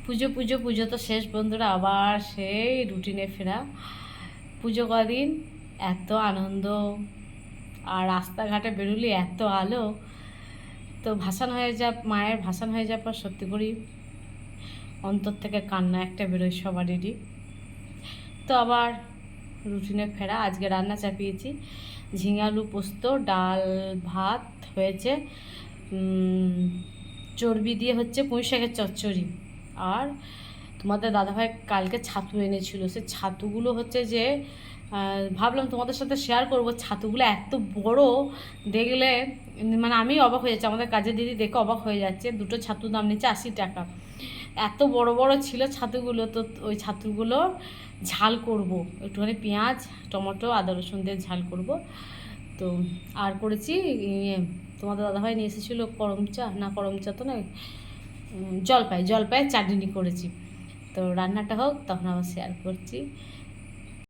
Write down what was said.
পুজো পুজো পুজো তো শেষ বন্ধুরা, আবার সেই রুটিনে ফেরা। পুজো কদিন এত আনন্দ, আর রাস্তাঘাটে বেরোলি এত আলো। তো মায়ের ভাসান হয়ে যাওয়ার পর সত্যি করি অন্তর থেকে কান্না একটা বেরোয় সবারই। তো আবার রুটিনে ফেরা। আজকে রান্না চাপিয়েছি ঝিঙে আলু পোস্ত, ডাল ভাত হয়েছে, চর্বি দিয়ে হচ্ছে পুঁই শাকের চচ্চড়ি। আর তোমাদের দাদাভাই কালকে ছাতু এনেছিল, সে ছাতুগুলো হচ্ছে যে ভাবলাম তোমাদের সাথে শেয়ার করব। ছাতুগুলো এত বড়, দেখলে মানে আমি অবাক হয়ে যাচ্ছি, আমাদের কাজের দিদি দেখে অবাক হয়ে যাচ্ছে। দুটো ছাতুর দাম নিচ্ছে 80 টাকা। এত বড় বড় ছিল ছাতুগুলো। তো ওই ছাতুগুলো ঝাল করব, একটুখানি পেঁয়াজ টমেটো আদা রসুন দিয়ে ঝাল করব। তো আর করেছি তোমাদের দাদাভাই নিয়ে এসেছিলো করম চা তো নয়, জলপাই চাটনি করেছি। তো রান্নাটা হোক তখন আবার শেয়ার করছি।